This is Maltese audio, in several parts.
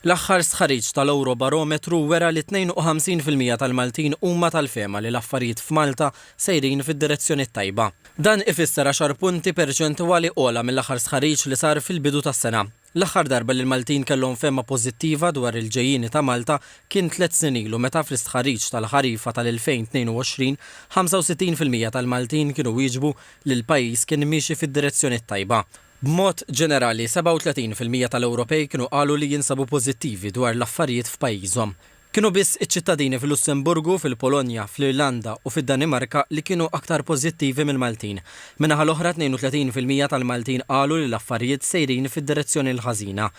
L-aħħar stħarriġ tal-Eurobarometru wera li 52% tal-Maltin huma tal-fema li l-affarijiet f'Malta sejrin fid-direzzjoni tajba. Dan ifisser 10 punti perċentwali ogħla mill-aħħar stħarriġ li sar fil-bidu tas-sena. L-aħħar darba li l-Maltin kellhom fema pożittiva dwar il-ġejjieni ta' Malta kien 3 snin ilu meta fl-istħarriġ tal-ħarifa tal-2022 65% tal-Maltin kienu wieġbu li l-pajjiż kien miexi fid-direzzjoni tajba. B'mod ġenerali, 37% tal-Ewropej kienu qalu li jinsabu pożittivi dwar l-affarijiet f'pajjiżhom. Kienu biss iċ-ċittadini fil-Lussemburgu, fil-Polonja, fl-Irlanda u fid-Danimarka li kienu aktar pożittivi mill-Maltin. Minaħa l-oħra 32% tal-Maltin qalu li l-affarijiet sejrin fid-direzzjoni l-ħażina.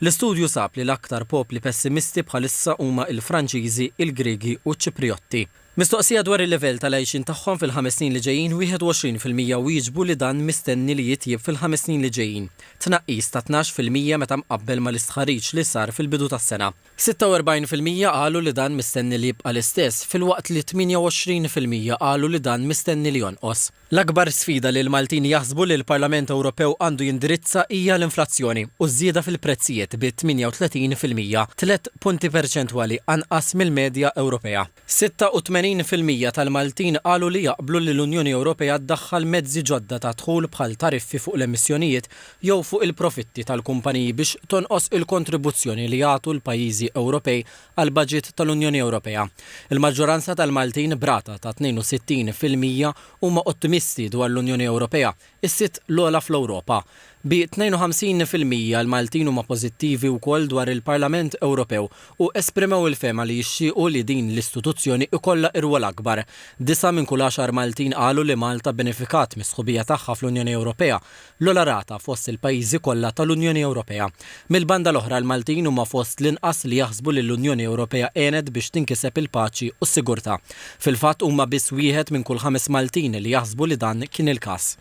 L-istudju sab li l-aktar popli pessimisti bħalissa huma il-Franċiżi, il-Griegi u ċ-Ċipriotti. Mistoqsija dwar il-level tal-għajxin tagħhom fil-5 snin li ġejjin 21% wieġbu li dan mistenni li jitjieb fil-5 snin li ġejjin. Tnaqqis ta' 12% meta mqabbel mal-istħarriġ li sar fil-bidu tas-sena. 46% qalu li dan mistenni li jibqa' l-istess filwaqt li 28% qalu li dan mistenni li jonqos. L-akbar sfida li l-Maltin jaħsbu li l-Parlament Ewropew għandu jindirizza hija l-inflazzjoni u żieda fil-prezzijiet bi 38%, 3 punti perċentwali anqas mill-medja Ewropea. 80% tal-Maltin qalu li jaqblu li l-Unjoni Ewropea ddaħħal mezzi ġodda ta' dħul bħal tariffi fuq l-emissjonijiet jew fuq il-profitti tal-kumpaniji biex tonqos il-kontribuzzjoni li jagħtu l-pajjiżi Ewropej għal budget tal-Unjoni Ewropea. Il-maġġoranza tal-Maltin brata ta' 62% huma ottimisti dwar l-Unjoni Ewropea, is-sitt l-ogħla fl-Ewropa. Bi 52% l-Maltin huma pożittivi wkoll dwar il-Parlament Ewropew u esprimew il-fema li jixtiequ li din l-istituzzjoni ikollha irwol akbar. 9 minn kull 10 Maltin qalu li Malta benefikat mis-sħubija tagħha fl-Unjoni Ewropea, l-ogħla rata fost il-pajjiżi kollha tal-Unjoni Ewropea. Mill-banda l-oħra l-Maltin huma fost l-inqas li jaħsbu li l-Unjoni Ewropea għenet biex tinkiseb il-paċi u s-sigurtà. Fil-fatt huma biss wieħed minn kull 5 Maltin li jaħsbu li dan kien il-każ.